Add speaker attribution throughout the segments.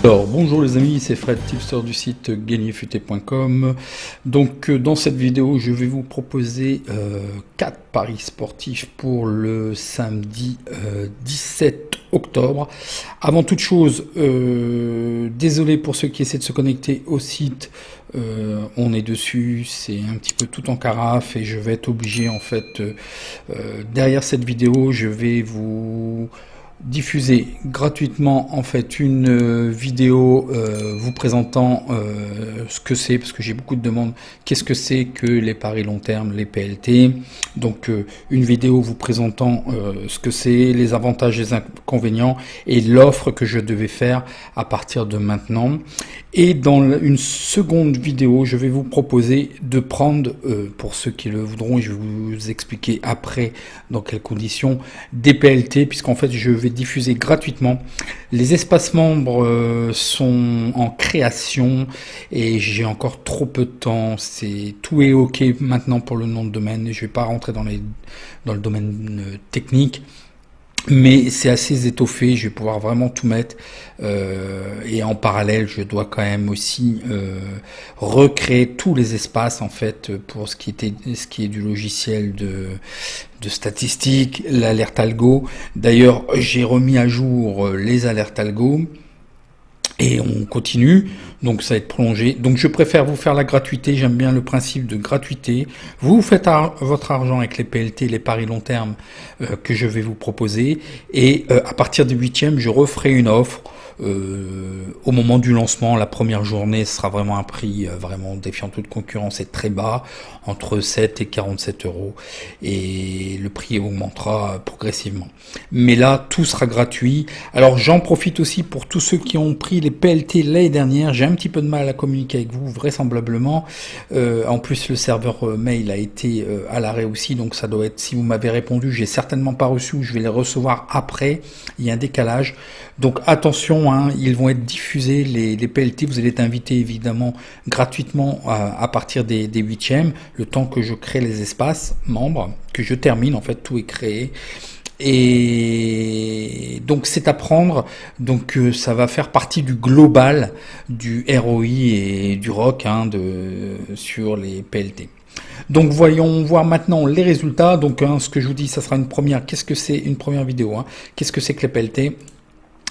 Speaker 1: Alors bonjour les amis, c'est Fred, tipster du site gagnerfuté.com. Donc dans cette vidéo, je vais vous proposer 4 paris sportifs pour le samedi 17 octobre. Avant toute chose, désolé pour ceux qui essaient de se connecter au site. On est dessus, c'est un petit peu tout en carafe et je vais être obligé en fait, derrière cette vidéo, je vais vous diffuser gratuitement en fait une vidéo vous présentant ce que c'est, parce que j'ai beaucoup de demandes, qu'est-ce que c'est que les paris long terme, les PLT. Donc une vidéo vous présentant ce que c'est, les avantages, les inconvénients et l'offre que je devais faire à partir de maintenant. Et dans une seconde vidéo, je vais vous proposer de prendre, pour ceux qui le voudront, et je vais vous expliquer après dans quelles conditions, des PLT, puisqu'en fait je vais diffuser gratuitement. Les espaces membres sont en création et j'ai encore trop peu de temps. Tout est ok maintenant pour le nom de domaine. Je vais pas rentrer dans le domaine technique. Mais c'est assez étoffé, je vais pouvoir vraiment tout mettre et en parallèle je dois quand même aussi recréer tous les espaces en fait pour ce qui est du logiciel de statistiques, l'alerte algo. D'ailleurs j'ai remis à jour les alertes algo. Et on continue, donc ça va être prolongé. Donc je préfère vous faire la gratuité, j'aime bien le principe de gratuité. Vous faites votre argent avec les PLT, les paris long terme que je vais vous proposer. Et à partir du 8e, je referai une offre. Au moment du lancement, la première journée, ce sera vraiment un prix vraiment défiant toute concurrence et très bas, entre 7 et 47 euros. Et le prix augmentera progressivement. Mais là, tout sera gratuit. Alors j'en profite aussi pour tous ceux qui ont pris les PLT l'année dernière. J'ai un petit peu de mal à communiquer avec vous, vraisemblablement. En plus, le serveur mail a été à l'arrêt aussi, donc ça doit être, si vous m'avez répondu, j'ai certainement pas reçu, ou je vais les recevoir après. Il y a un décalage. Donc attention, hein, ils vont être diffusés, les PLT, vous allez être invité évidemment gratuitement à partir des 8e, le temps que je crée les espaces membres, que je termine, en fait tout est créé. Et donc c'est à prendre, donc ça va faire partie du global du ROI et du ROC sur les PLT. Donc voyons voir maintenant les résultats. Donc ce que je vous dis, ça sera une première. Qu'est-ce que c'est une première vidéo, qu'est-ce que c'est que les PLT?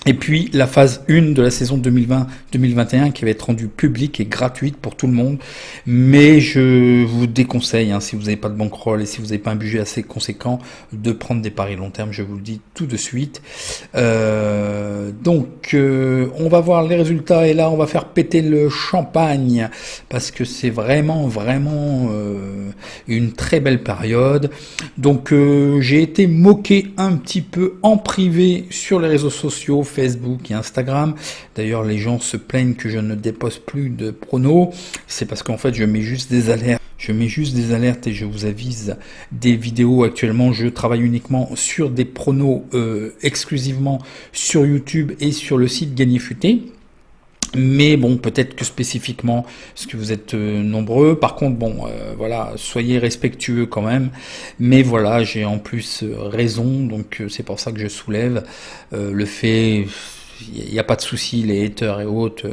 Speaker 1: Et puis la phase 1 de la saison 2020-2021 qui va être rendue publique et gratuite pour tout le monde. Mais je vous déconseille, si vous n'avez pas de bankroll et si vous n'avez pas un budget assez conséquent, de prendre des paris long terme, je vous le dis tout de suite. Donc on va voir les résultats et là on va faire péter le champagne parce que c'est vraiment une très belle période. Donc j'ai été moqué un petit peu en privé sur les réseaux sociaux, Facebook et Instagram. D'ailleurs, les gens se plaignent que je ne dépose plus de pronos. C'est parce qu'en fait, je mets juste des alertes. Et je vous avise des vidéos. Actuellement, je travaille uniquement sur des pronos exclusivement sur YouTube et sur le site Gagnerfuté. Mais bon, peut-être que spécifiquement, parce que vous êtes nombreux. Par contre, voilà, soyez respectueux quand même. Mais voilà, j'ai en plus raison, donc c'est pour ça que je soulève le fait. Il n'y a pas de souci, les haters et autres,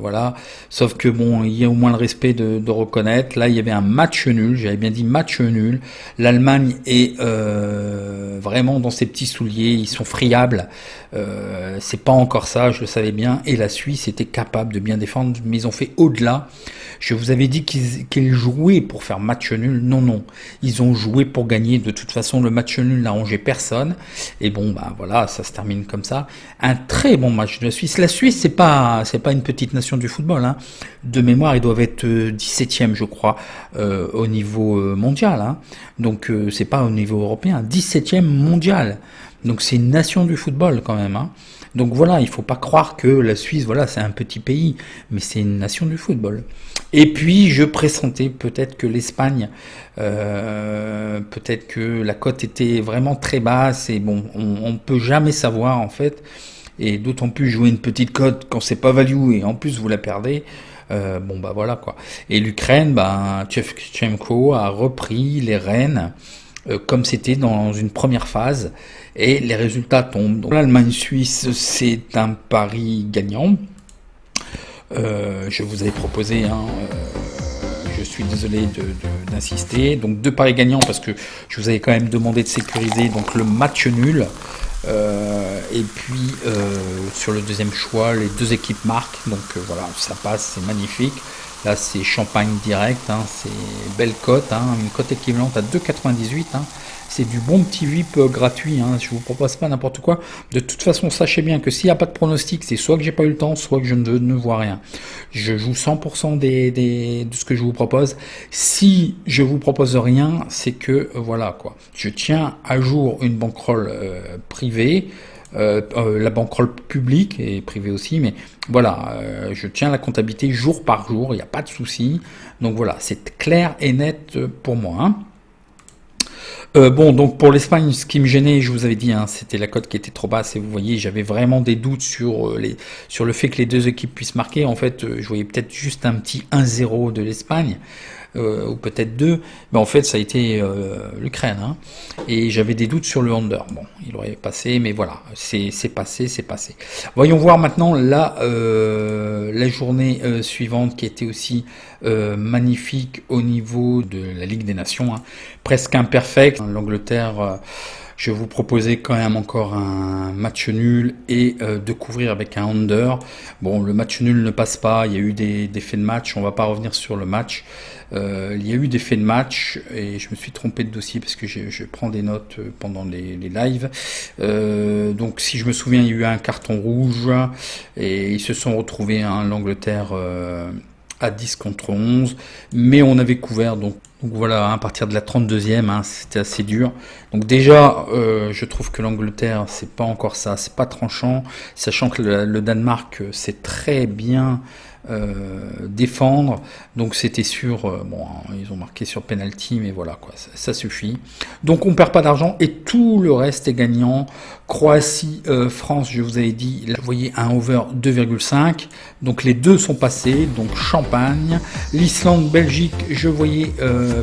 Speaker 1: voilà. Sauf que bon, il y a au moins le respect de reconnaître. Là, il y avait un match nul, j'avais bien dit match nul. L'Allemagne est vraiment dans ses petits souliers, ils sont friables. C'est pas encore ça, je le savais bien. Et la Suisse était capable de bien défendre, mais ils ont fait au-delà. Je vous avais dit qu'ils jouaient pour faire match nul. Non, ils ont joué pour gagner. De toute façon, le match nul n'a arrangé personne. Et bon, voilà, ça se termine comme ça. Un très bon match de la Suisse. La Suisse, c'est pas une petite nation du football. De mémoire, ils doivent être 17e, je crois, au niveau mondial. Donc, c'est pas au niveau européen. 17e mondial. Donc, c'est une nation du football quand même. Donc voilà, il faut pas croire que la Suisse, voilà, c'est un petit pays, mais c'est une nation du football. Et puis je pressentais peut-être que l'Espagne, peut-être que la cote était vraiment très basse, et bon, on peut jamais savoir en fait, et d'autant plus jouer une petite cote quand c'est pas value et en plus vous la perdez. Voilà quoi. Et l'Ukraine, Shevchenko a repris les rênes comme c'était dans une première phase, et les résultats tombent. Donc l'Allemagne-Suisse, c'est un pari gagnant. Je vous avais proposé, hein, je suis désolé d'insister, donc 2 paris gagnants parce que je vous avais quand même demandé de sécuriser donc le match nul. Et puis sur le deuxième choix, les 2 équipes marquent, donc voilà, ça passe, c'est magnifique. Là, c'est Champagne direct, hein, c'est belle cote, hein, une cote équivalente à 2,98. Hein. C'est du bon petit VIP gratuit, hein, je vous propose pas n'importe quoi. De toute façon, sachez bien que s'il n'y a pas de pronostic, c'est soit que j'ai pas eu le temps, soit que je ne vois rien. Je joue 100% de ce que je vous propose. Si je vous propose rien, c'est que voilà quoi. Je tiens à jour une bankroll privée. La bankroll publique et privée aussi, mais voilà, je tiens la comptabilité jour par jour, il n'y a pas de souci. Donc voilà, c'est clair et net pour moi. Hein. Bon, donc pour l'Espagne, ce qui me gênait, je vous avais dit, hein, c'était la cote qui était trop basse. Et vous voyez, j'avais vraiment des doutes sur le fait que les 2 équipes puissent marquer. En fait, je voyais peut-être juste un petit 1-0 de l'Espagne. Ou peut-être 2, mais en fait ça a été l'Ukraine, hein, et j'avais des doutes sur le under. Bon, il aurait passé, mais voilà, c'est passé, c'est passé. Voyons voir maintenant la journée suivante qui était aussi magnifique au niveau de la Ligue des Nations, hein, presque imperfect. L'Angleterre, je vais vous proposer quand même encore un match nul et de couvrir avec un under. Bon, le match nul ne passe pas, il y a eu des faits de match, on va pas revenir sur le match. Il y a eu des faits de match et je me suis trompé de dossier parce que je prends des notes pendant les lives. Donc si je me souviens, il y a eu un carton rouge et ils se sont retrouvés, hein, l'Angleterre à 10 contre 11, mais on avait couvert, donc voilà, hein, à partir de la 32e, hein, c'était assez dur. Donc déjà, je trouve que l'Angleterre, c'est pas encore ça, c'est pas tranchant, sachant que le Danemark, c'est très bien défendre, donc c'était sûr, bon, ils ont marqué sur penalty, mais voilà quoi, ça suffit. Donc on perd pas d'argent et tout le reste est gagnant. Croatie, France, je vous avais dit, là, vous voyez un over 2,5, donc les 2 sont passés, donc Champagne. L'Islande, Belgique, je voyais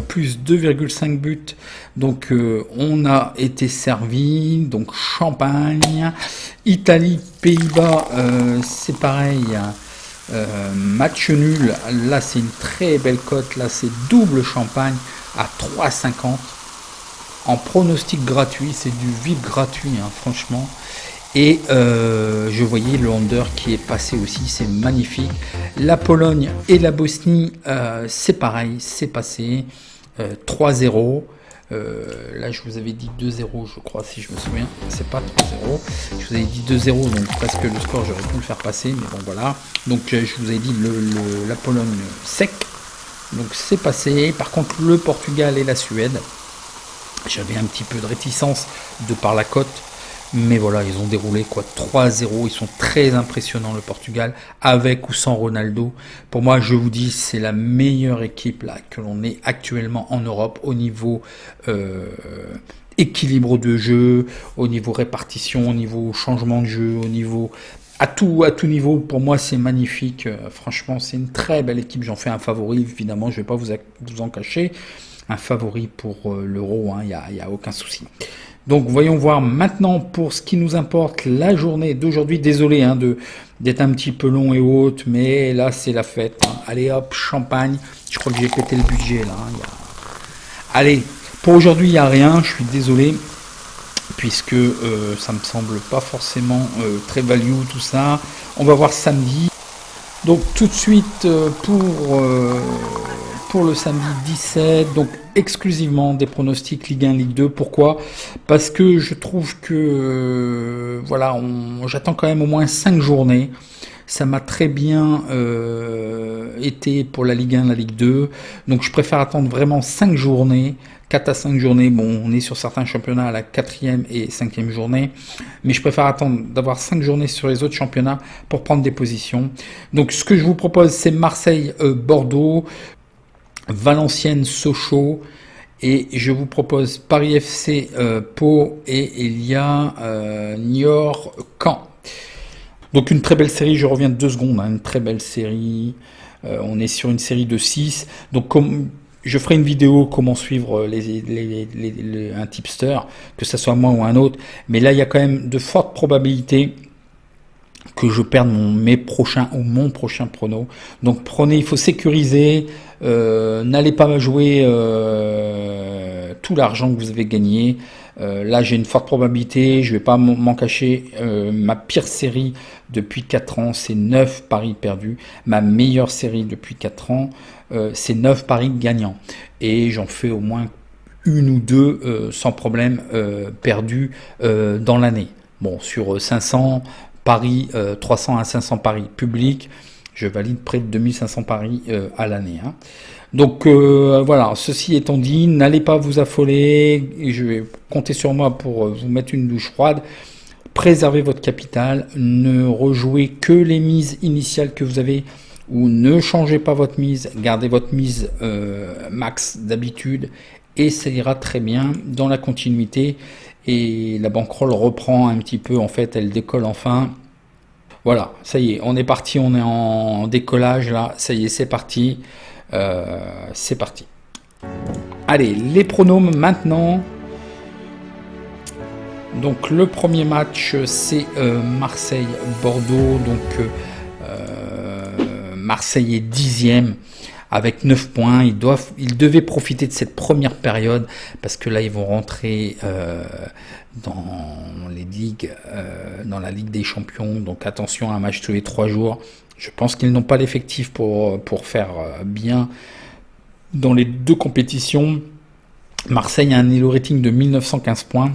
Speaker 1: plus 2,5 buts, donc on a été servi, donc Champagne. Italie, Pays-Bas, c'est pareil. Match nul, là c'est une très belle cote, là c'est double Champagne à 3,50 en pronostic gratuit, c'est du VIP gratuit, hein, franchement. Et je voyais le under qui est passé aussi, c'est magnifique. La Pologne et la Bosnie, c'est pareil, c'est passé 3-0. Là je vous avais dit 2-0 je crois, si je me souviens, c'est pas 3-0, je vous avais dit 2-0, donc presque le score j'aurais pu le faire passer, mais bon voilà. Donc je vous avais dit la Pologne sec, donc c'est passé. Par contre le Portugal et la Suède, j'avais un petit peu de réticence de par la cote, mais voilà, ils ont déroulé quoi, 3-0, ils sont très impressionnants le Portugal, avec ou sans Ronaldo. Pour moi, je vous dis, c'est la meilleure équipe là que l'on ait actuellement en Europe au niveau équilibre de jeu, au niveau répartition, au niveau changement de jeu, au niveau à tout niveau. Pour moi, c'est magnifique. Franchement, c'est une très belle équipe. J'en fais un favori, évidemment, je vais pas vous en cacher. Un favori pour l'Euro, hein, y a aucun souci. Donc voyons voir maintenant pour ce qui nous importe la journée d'aujourd'hui. Désolé hein, d'être un petit peu long et haute, mais là c'est la fête. Hein. Allez hop, Champagne. Je crois que j'ai pété le budget là. Hein. Allez, pour aujourd'hui il n'y a rien, je suis désolé. Puisque ça me semble pas forcément très value tout ça. On va voir samedi. Donc tout de suite pour le samedi 17, donc exclusivement des pronostics Ligue 1, Ligue 2. Pourquoi? Parce que je trouve que voilà, j'attends quand même au moins 5 journées. Ça m'a très bien été pour la Ligue 1, la Ligue 2. Donc je préfère attendre vraiment 5 journées. 4 à 5 journées, bon, on est sur certains championnats à la 4e et 5e journée, mais je préfère attendre d'avoir 5 journées sur les autres championnats pour prendre des positions. Donc ce que je vous propose, c'est Marseille-Bordeaux, Valenciennes-Sochaux, et je vous propose Paris FC Pau, et il y a Niort-Caen. Donc une très belle série, je reviens de 2 secondes, hein, une très belle série, on est sur une série de 6, donc comme... Je ferai une vidéo comment suivre un tipster, que ce soit moi ou un autre. Mais là, il y a quand même de fortes probabilités que je perde mes prochains ou mon prochain prono. Donc prenez, il faut sécuriser, n'allez pas jouer tout l'argent que vous avez gagné. Là j'ai une forte probabilité, je vais pas m'en cacher, ma pire série depuis 4 ans c'est 9 paris perdus, ma meilleure série depuis 4 ans c'est 9 paris gagnants, et j'en fais au moins une ou deux sans problème perdus dans l'année. Bon, sur 500 paris, 300 à 500 paris publics, je valide près de 2500 paris à l'année. Hein. Donc voilà, ceci étant dit, n'allez pas vous affoler, et je vais compter sur moi pour vous mettre une douche froide. Préservez votre capital, ne rejouez que les mises initiales que vous avez, ou ne changez pas votre mise, gardez votre mise max d'habitude, et ça ira très bien dans la continuité, et la bankroll reprend un petit peu, en fait elle décolle enfin. Voilà, ça y est, on est parti, on est en décollage là, ça y est, c'est parti. C'est parti. Allez, les pronoms maintenant. Donc le premier match c'est Marseille-Bordeaux. Donc Marseille est 10e avec 9 points. Ils devaient profiter de cette première période parce que là ils vont rentrer dans les ligues, dans la Ligue des Champions. Donc attention, un match tous les 3 jours. Je pense qu'ils n'ont pas l'effectif pour faire bien dans les deux compétitions. Marseille a un Elo rating de 1915 points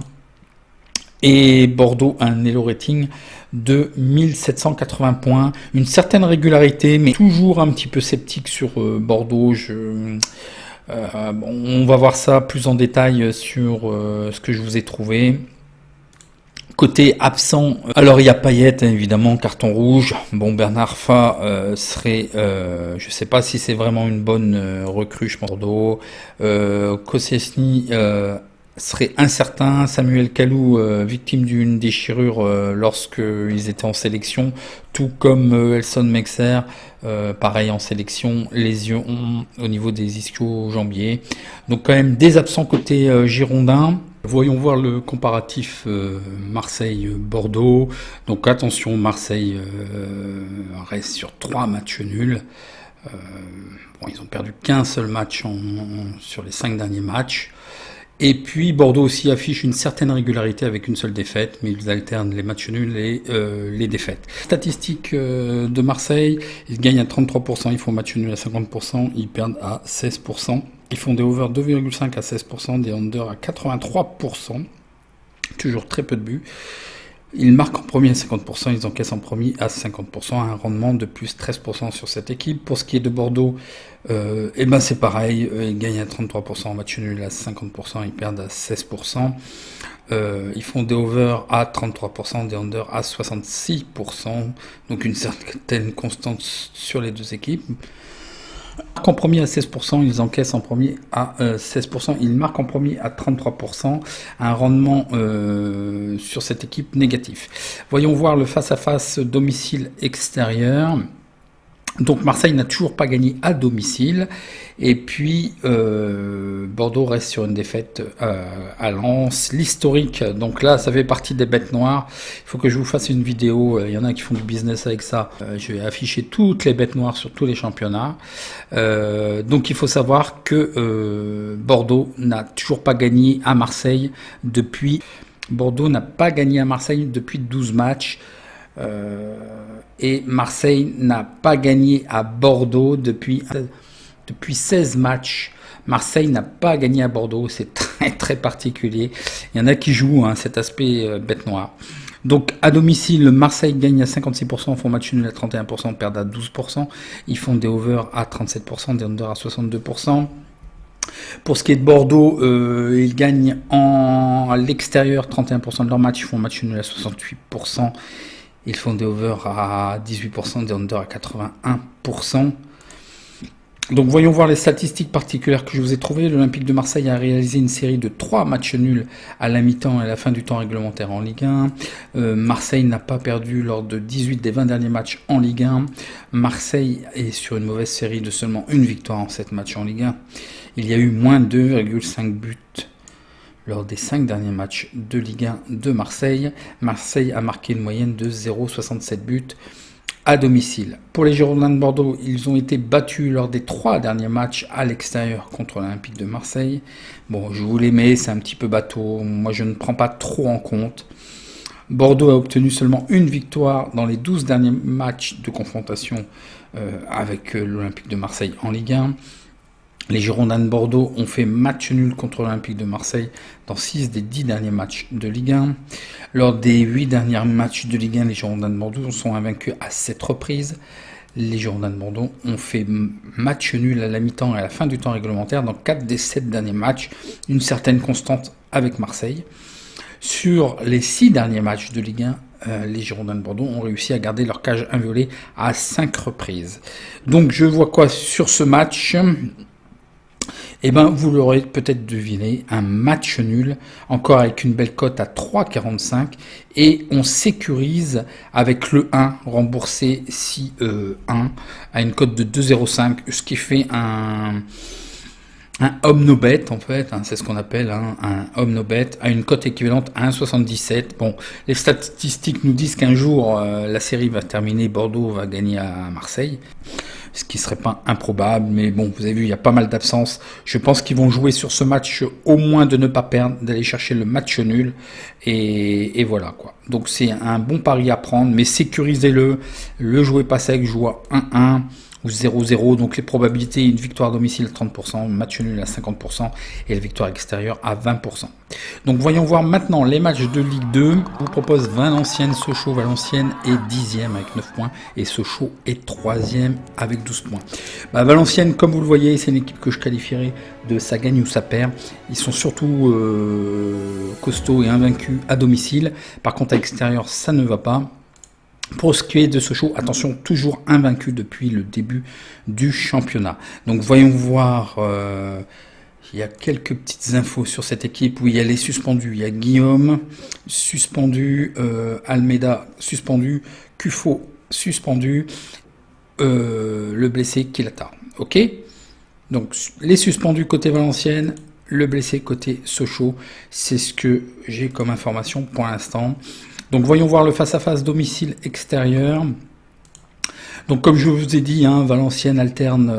Speaker 1: et Bordeaux a un Elo rating de 1780 points. Une certaine régularité, mais toujours un petit peu sceptique sur Bordeaux. On va voir ça plus en détail sur ce que je vous ai trouvé. Côté absent, alors il y a Payet, évidemment, carton rouge. Bon, Bernard Fa serait, je sais pas si c'est vraiment une bonne recrue, je pense. Bordeaux. Koscielny serait incertain. Samuel Kalou, victime d'une déchirure lorsqu'ils étaient en sélection, tout comme Elson Mexer, pareil en sélection, lésion au niveau des ischio-jambiers. Donc quand même des absents côté girondin. Voyons voir le comparatif Marseille-Bordeaux. Donc attention, Marseille reste sur 3 matchs nuls. Bon, ils ont perdu qu'un seul match sur les 5 derniers matchs. Et puis Bordeaux aussi affiche une certaine régularité avec une seule défaite, mais ils alternent les matchs nuls et les défaites. Statistiques de Marseille, ils gagnent à 33%, ils font match nul à 50%, ils perdent à 16%. Ils font des over 2,5 à 16%, des under à 83%, toujours très peu de buts. Ils marquent en premier à 50%, ils encaissent en premier à 50%, un rendement de plus 13% sur cette équipe. Pour ce qui est de Bordeaux, c'est pareil, ils gagnent à 33%, en match nul à 50%, ils perdent à 16%. Ils font des over à 33%, des under à 66%, donc une certaine constante sur les deux équipes. Ils marquent en premier à 16%, ils encaissent en premier à 16%, ils marquent en premier à 33%, un rendement sur cette équipe négatif. Voyons voir le face-à-face domicile extérieur. Donc Marseille n'a toujours pas gagné à domicile, et puis Bordeaux reste sur une défaite à Lens. L'historique, donc là ça fait partie des bêtes noires, il faut que je vous fasse une vidéo, il y en a qui font du business avec ça, je vais afficher toutes les bêtes noires sur tous les championnats. Donc il faut savoir que Bordeaux n'a toujours pas gagné à Marseille depuis 12 matchs. Et Marseille n'a pas gagné à Bordeaux depuis 16 matchs. Marseille n'a pas gagné à Bordeaux, c'est très très particulier. Il y en a qui jouent cet aspect bête noire. Donc à domicile, Marseille gagne à 56%, font match nul à 31%, perdent à 12%. Ils font des over à 37%, des under à 62%. Pour ce qui est de Bordeaux, ils gagnent à l'extérieur 31% de leur match, ils font match nul à 68%. Ils font des over à 18%, des under à 81%. Donc voyons voir les statistiques particulières que je vous ai trouvées. L'Olympique de Marseille a réalisé une série de 3 matchs nuls à la mi-temps et à la fin du temps réglementaire en Ligue 1. Marseille n'a pas perdu lors de 18 des 20 derniers matchs en Ligue 1. Marseille est sur une mauvaise série de seulement une victoire en 7 matchs en Ligue 1. Il y a eu moins 2,5 buts lors des 5 derniers matchs de Ligue 1 de Marseille. Marseille a marqué une moyenne de 0,67 buts à domicile. Pour les Girondins de Bordeaux, ils ont été battus lors des 3 derniers matchs à l'extérieur contre l'Olympique de Marseille. Bon, je vous les mets, c'est un petit peu bateau, moi je ne prends pas trop en compte. Bordeaux a obtenu seulement une victoire dans les 12 derniers matchs de confrontation avec l'Olympique de Marseille en Ligue 1. Les Girondins de Bordeaux ont fait match nul contre l'Olympique de Marseille dans 6 des 10 derniers matchs de Ligue 1. Lors des 8 derniers matchs de Ligue 1, les Girondins de Bordeaux sont invaincus à 7 reprises. Les Girondins de Bordeaux ont fait match nul à la mi-temps et à la fin du temps réglementaire dans 4 des 7 derniers matchs, une certaine constante avec Marseille. Sur les 6 derniers matchs de Ligue 1, les Girondins de Bordeaux ont réussi à garder leur cage inviolée à 5 reprises. Donc je vois quoi sur ce match ? Eh bien, vous l'aurez peut-être deviné, un match nul, encore avec une belle cote à 3,45, et on sécurise avec le 1 remboursé si 1 à une cote de 2,05, ce qui fait un omnobet en fait, c'est ce qu'on appelle un omnobet, à une cote équivalente à 1,77. Bon, les statistiques nous disent qu'un jour la série va terminer, Bordeaux va gagner à Marseille, ce qui serait pas improbable, mais bon, vous avez vu, il y a pas mal d'absences. Je pense qu'ils vont jouer sur ce match au moins de ne pas perdre, d'aller chercher le match nul, et voilà quoi. Donc c'est un bon pari à prendre, mais sécurisez-le, le jouez pas sec, jouez à 1-1 ou 0-0, donc les probabilités, une victoire à domicile à 30%, match nul à 50% et la victoire extérieure à 20%. Donc voyons voir maintenant les matchs de Ligue 2. Je vous propose Valenciennes, Sochaux. Valenciennes est 10e avec 9 points et Sochaux est 3e avec 12 points. Valenciennes, comme vous le voyez, c'est une équipe que je qualifierais de ça gagne ou ça perd. Ils sont surtout costauds et invaincus à domicile. Par contre à l'extérieur, ça ne va pas. Pour ce qui est de Sochaux, attention, toujours invaincu depuis le début du championnat. Donc voyons voir, il y a quelques petites infos sur cette équipe où il y a les suspendus. Il y a Guillaume, suspendu, Almeida, suspendu, Cufo, suspendu, le blessé Kilata. Ok ? Donc les suspendus côté Valenciennes, le blessé côté Sochaux, c'est ce que j'ai comme information pour l'instant. Donc voyons voir le face-à-face domicile-extérieur. Donc comme je vous ai dit, Valenciennes alterne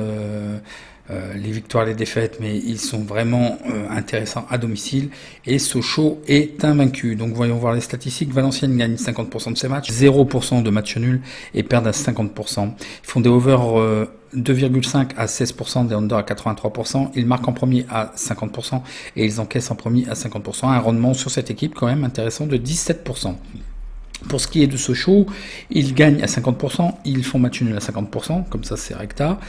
Speaker 1: les victoires et les défaites, mais ils sont vraiment intéressants à domicile. Et Sochaux est invaincu. Donc voyons voir les statistiques. Valenciennes gagne 50% de ses matchs, 0% de matchs nuls et perdent à 50%. Ils font des over 2,5 à 16%, des under à 83%. Ils marquent en premier à 50% et ils encaissent en premier à 50%. Un rendement sur cette équipe quand même intéressant de 17%. Pour ce qui est de Sochaux, ils gagnent à 50%, ils font match nul à 50%, comme ça c'est recta,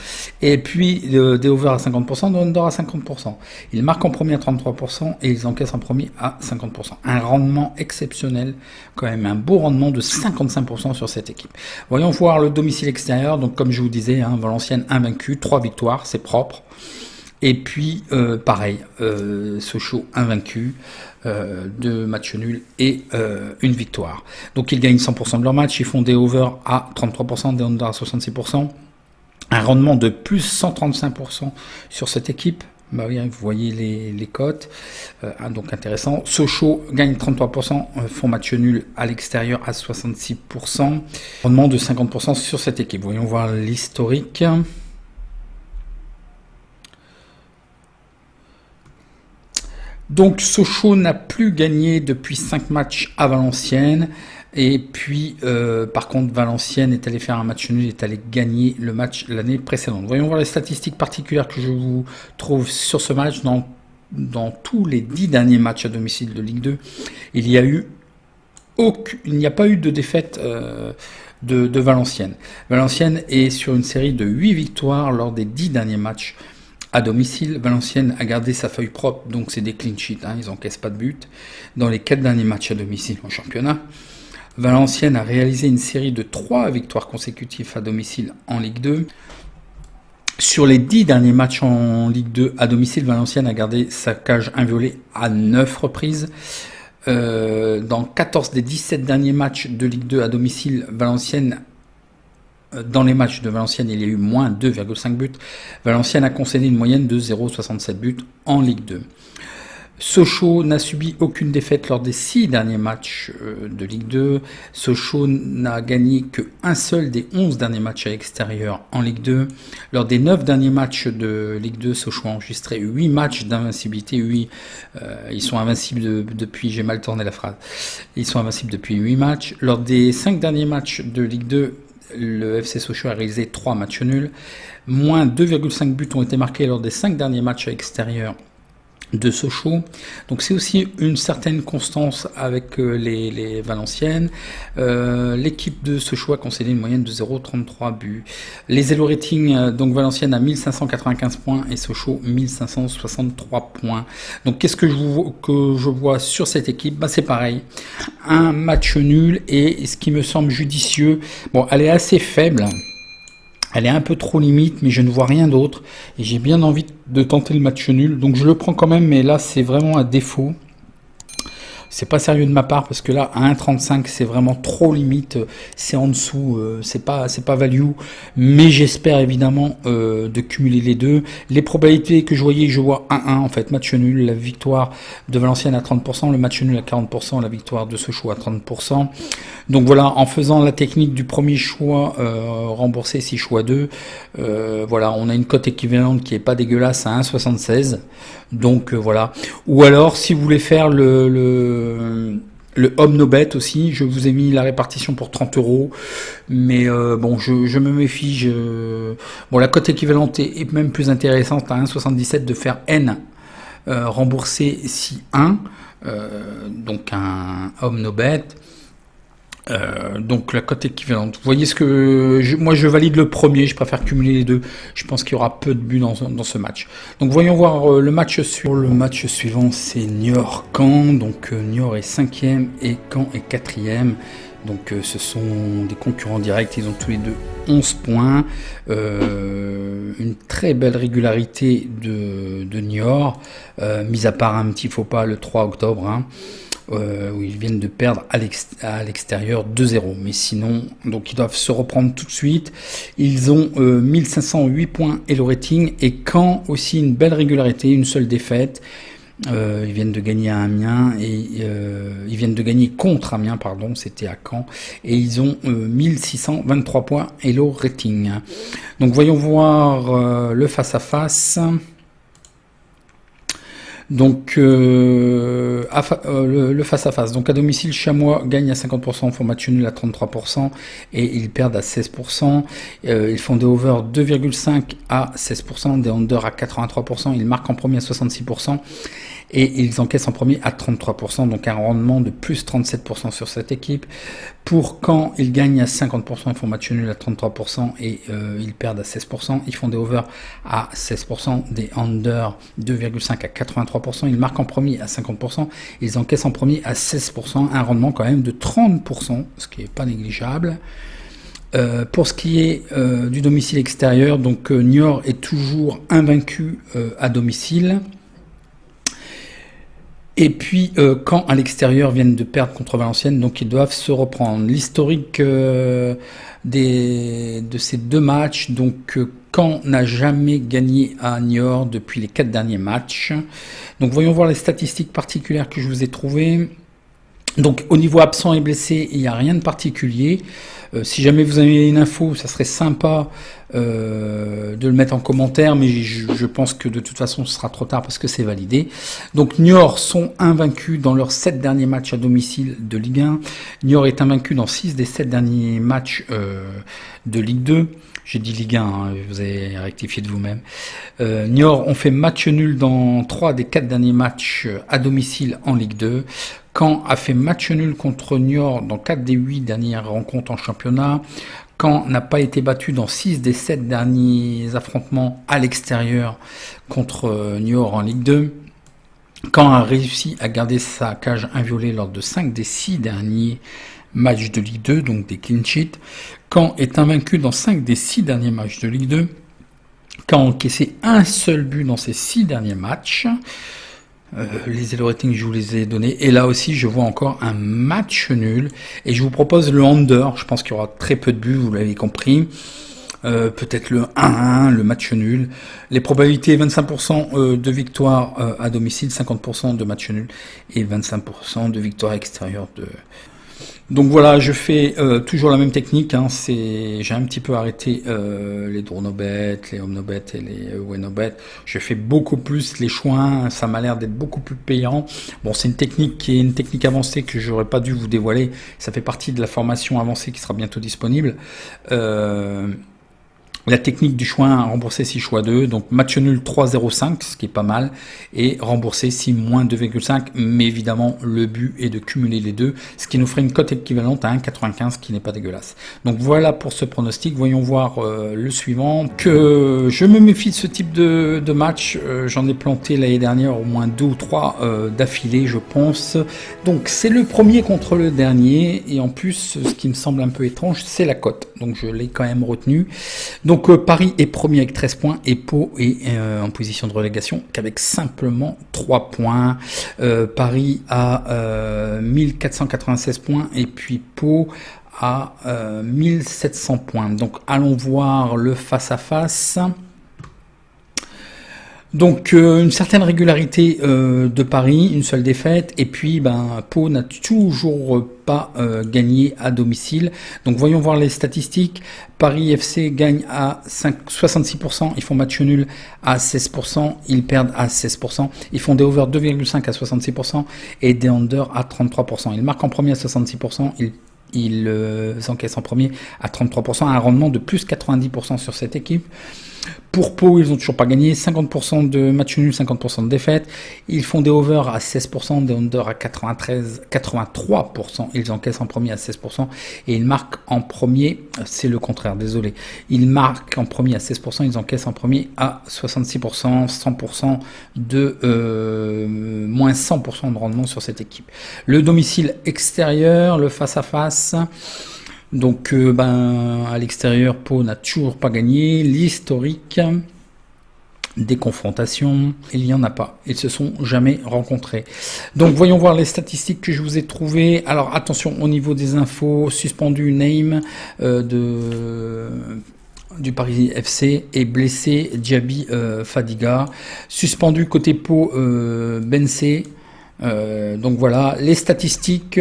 Speaker 1: et puis des over à 50%, des under à 50%. Ils marquent en premier à 33% et ils encaissent en premier à 50%. Un rendement exceptionnel, quand même un beau rendement de 55% sur cette équipe. Voyons voir le domicile extérieur, donc comme je vous disais, Valenciennes invaincu, 3 victoires, c'est propre. Et puis, pareil, Sochaux invaincu, 2 matchs nuls et une victoire. Donc, ils gagnent 100% de leur match. Ils font des over à 33%, des under à 66%. Un rendement de plus 135% sur cette équipe. Vous voyez les cotes. Donc, intéressant. Sochaux gagne 33%, font match nul à l'extérieur à 66%. Rendement de 50% sur cette équipe. Voyons voir l'historique. Donc Sochaux n'a plus gagné depuis 5 matchs à Valenciennes. Et puis, par contre, Valenciennes est allé faire un match nul, est allé gagner le match l'année précédente. Voyons voir les statistiques particulières que je vous trouve sur ce match. Dans tous les 10 derniers matchs à domicile de Ligue 2, il n'y a pas eu de défaite de Valenciennes. Valenciennes est sur une série de 8 victoires lors des 10 derniers matchs à domicile. Valenciennes a gardé sa feuille propre, donc c'est des clean sheets, ils n'encaissent pas de but. Dans les 4 derniers matchs à domicile en championnat, Valenciennes a réalisé une série de 3 victoires consécutives à domicile en Ligue 2. Sur les 10 derniers matchs en Ligue 2 à domicile, Valenciennes a gardé sa cage inviolée à 9 reprises. Dans 14 des 17 derniers matchs de Ligue 2 à domicile, dans les matchs de Valenciennes, il y a eu moins 2,5 buts. Valenciennes a concédé une moyenne de 0,67 buts en Ligue 2. Sochaux n'a subi aucune défaite lors des 6 derniers matchs de Ligue 2. Sochaux n'a gagné qu'un seul des 11 derniers matchs à l'extérieur en Ligue 2. Lors des 9 derniers matchs de Ligue 2, Sochaux a enregistré 8 matchs d'invincibilité. Ils sont invincibles depuis, j'ai mal tourné la phrase, ils sont invincibles depuis 8 matchs. Lors des 5 derniers matchs de Ligue 2, le FC Sochaux a réalisé 3 matchs nuls. Moins 2,5 buts ont été marqués lors des 5 derniers matchs à l'extérieur de Sochaux. Donc c'est aussi une certaine constance avec les Valenciennes. L'équipe de Sochaux a concédé une moyenne de 0,33 buts. Les Elo Rating, donc Valenciennes à 1595 points et Sochaux 1563 points. Donc qu'est-ce que je vois sur cette équipe? C'est pareil, un match nul, et ce qui me semble judicieux, bon, elle est assez faible. Elle est un peu trop limite, mais je ne vois rien d'autre. Et j'ai bien envie de tenter le match nul. Donc je le prends quand même, mais là c'est vraiment un défaut. C'est pas sérieux de ma part, parce que là, à 1,35, c'est vraiment trop limite. C'est en dessous, c'est pas value. Mais j'espère évidemment de cumuler les deux. Les probabilités que je vois 1-1, en fait, match nul, la victoire de Valenciennes à 30%, le match nul à 40%, la victoire de Sochaux à 30%. Donc voilà, en faisant la technique du premier choix, remboursé 6 choix 2, voilà, on a une cote équivalente qui est pas dégueulasse à 1,76. Donc voilà. Ou alors, si vous voulez faire le home no bet aussi, je vous ai mis la répartition pour 30 €, mais bon, je me méfie. Bon, la cote équivalente est même plus intéressante à 1,77 de faire N remboursé si 1, donc un home no bet. Donc la cote équivalente. Vous voyez ce que moi je valide le premier, je préfère cumuler les deux. Je pense qu'il y aura peu de buts dans ce match. Donc voyons voir le match suivant. Le match suivant, c'est Niort-Caen. Donc Niort est 5e et Caen est 4e. Donc ce sont des concurrents directs, ils ont tous les deux 11 points. Une très belle régularité de Niort, mis à part un petit faux pas le 3 octobre. Où ils viennent de perdre à l'extérieur 2-0. Mais sinon, donc ils doivent se reprendre tout de suite. Ils ont 1508 points Elo Rating, et Caen aussi une belle régularité, une seule défaite. Ils viennent de gagner à Amiens, et ils viennent de gagner contre Amiens, pardon, c'était à Caen, et ils ont 1623 points Elo Rating. Donc voyons voir le face-à-face. Donc le face-à-face. Donc à domicile, Chamois gagne à 50%, font match nul à 33%, et ils perdent à 16%. Ils font des over 2,5 à 16%, des under à 83%. Ils marquent en premier à 66%. Et ils encaissent en premier à 33%, donc un rendement de plus 37% sur cette équipe. Pour Caen, ils gagnent à 50%, ils font match nul à 33%, et ils perdent à 16%. Ils font des over à 16%, des under 2,5 à 83%. Ils marquent en premier à 50%, ils encaissent en premier à 16%, un rendement quand même de 30%, ce qui n'est pas négligeable. Pour ce qui est du domicile extérieur, donc Niort est toujours invaincu à domicile. Et puis Caen à l'extérieur viennent de perdre contre Valenciennes, donc ils doivent se reprendre. L'historique de ces deux matchs, donc Caen n'a jamais gagné à Niort depuis les 4 derniers matchs. Donc voyons voir les statistiques particulières que je vous ai trouvées. Donc au niveau absent et blessé, il n'y a rien de particulier. Si jamais vous avez une info, ça serait sympa de le mettre en commentaire, mais je pense que de toute façon ce sera trop tard parce que c'est validé. Donc Niort sont invaincus dans leurs 7 derniers matchs à domicile de Ligue 1. Niort est invaincu dans 6 des 7 derniers matchs de Ligue 2. J'ai dit Ligue 1, hein, vous avez rectifié de vous-même. Niort ont fait match nul dans 3 des 4 derniers matchs à domicile en Ligue 2. Caen a fait match nul contre Niort dans 4 des 8 dernières rencontres en championnat. Caen n'a pas été battu dans 6 des 7 derniers affrontements à l'extérieur contre Niort en Ligue 2. Caen a réussi à garder sa cage inviolée lors de 5 des 6 derniers matchs de Ligue 2, donc des clean sheets. Caen est invaincu dans 5 des 6 derniers matchs de Ligue 2. Caen a encaissé un seul but dans ces 6 derniers matchs. Les Elo Rating, je vous les ai donnés. Et là aussi, je vois encore un match nul. Et je vous propose le under. Je pense qu'il y aura très peu de buts, vous l'avez compris. peut-être le 1-1, le match nul. Les probabilités 25% de victoire à domicile, 50% de match nul et 25% de victoire extérieure. Donc voilà, je fais toujours la même technique. Hein, j'ai un petit peu arrêté les DronoBet, les OmnoBet et les WenoBet. Je fais beaucoup plus les choix. Ça m'a l'air d'être beaucoup plus payant. Bon, c'est une technique qui est une technique avancée que j'aurais pas dû vous dévoiler. Ça fait partie de la formation avancée qui sera bientôt disponible. La technique du choix 1, rembourser 6 choix 2, donc match nul 3,05, ce qui est pas mal, et rembourser 6 moins 2,5, mais évidemment le but est de cumuler les deux, ce qui nous ferait une cote équivalente à 1,95 qui n'est pas dégueulasse. Donc voilà pour ce pronostic, voyons voir le suivant, que je me méfie de ce type de match, j'en ai planté l'année dernière au moins 2 ou 3 d'affilée je pense, donc c'est le premier contre le dernier, et en plus ce qui me semble un peu étrange c'est la cote, donc je l'ai quand même retenu. Donc Paris est premier avec 13 points et Pau est en position de relégation qu'avec simplement 3 points. Paris a 1496 points et puis Pau a 1700 points. Donc allons voir le face-à-face. Donc une certaine régularité de Paris, une seule défaite, et puis Pau n'a toujours pas gagné à domicile. Donc voyons voir les statistiques. Paris FC gagne à 66%, ils font match nul à 16%, ils perdent à 16%, ils font des over 2,5 à 66% et des under à 33%. Ils marquent en premier à 66%, ils encaissent en premier à 33%, un rendement de plus 90% sur cette équipe. Pour Pau, ils n'ont toujours pas gagné, 50% de match nul, 50% de défaite. Ils font des over à 16%, des under à 83%. Ils encaissent en premier à 16% et ils marquent en premier, c'est le contraire, désolé. Ils marquent en premier à 16%, ils encaissent en premier à 66%, 100% de moins 100% de rendement sur cette équipe. Le domicile extérieur, le face-à-face. Donc à l'extérieur, Pau n'a toujours pas gagné. L'historique des confrontations, il n'y en a pas. Ils se sont jamais rencontrés. Donc voyons voir les statistiques que je vous ai trouvées. Alors attention au niveau des infos, suspendu Name du Paris FC et blessé Diaby Fadiga. Suspendu côté Pau Bensé. Donc voilà, les statistiques,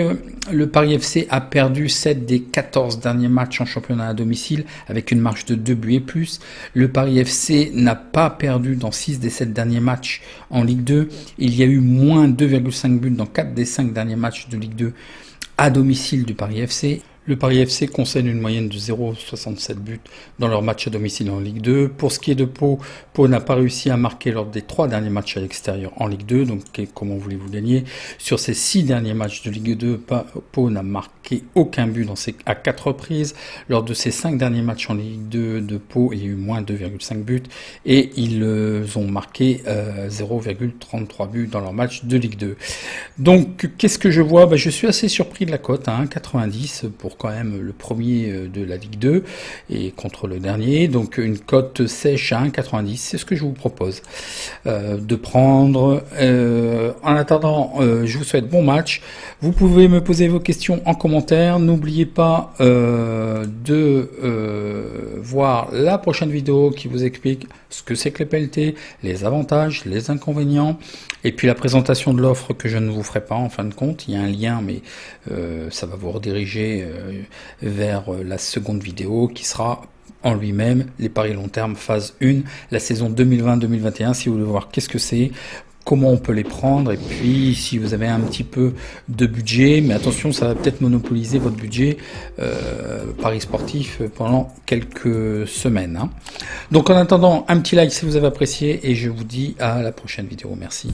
Speaker 1: le Paris FC a perdu 7 des 14 derniers matchs en championnat à domicile avec une marge de 2 buts et plus. Le Paris FC n'a pas perdu dans 6 des 7 derniers matchs en Ligue 2. Il y a eu moins 2,5 buts dans 4 des 5 derniers matchs de Ligue 2 à domicile du Paris FC. Le Paris FC concède une moyenne de 0,67 buts dans leur match à domicile en Ligue 2. Pour ce qui est de Pau, Pau n'a pas réussi à marquer lors des 3 derniers matchs à l'extérieur en Ligue 2. Donc comment voulez-vous gagner? Sur ces 6 derniers matchs de Ligue 2, Pau n'a marqué aucun but à 4 reprises. Lors de ces 5 derniers matchs en Ligue 2 de Pau, il y a eu moins 2,5 buts. Et ils ont marqué 0,33 buts dans leur match de Ligue 2. Donc qu'est-ce que je vois? Je suis assez surpris de la cote, 1,90 pour quand même le premier de la Ligue 2 et contre le dernier, donc une cote sèche à 1,90, c'est ce que je vous propose de prendre. En attendant, je vous souhaite bon match. Vous pouvez me poser vos questions en commentaire. N'oubliez pas de voir la prochaine vidéo qui vous explique ce que c'est que les PLT, les avantages, les inconvénients, et puis la présentation de l'offre que je ne vous ferai pas en fin de compte. Il y a un lien, mais ça va vous rediriger vers la seconde vidéo qui sera en lui-même les paris long terme phase 1, la saison 2020-2021. Si vous voulez voir qu'est-ce que c'est, comment on peut les prendre, et puis si vous avez un petit peu de budget, mais attention, ça va peut-être monopoliser votre budget paris sportif pendant quelques semaines. Donc en attendant, un petit like si vous avez apprécié, et je vous dis à la prochaine vidéo. Merci.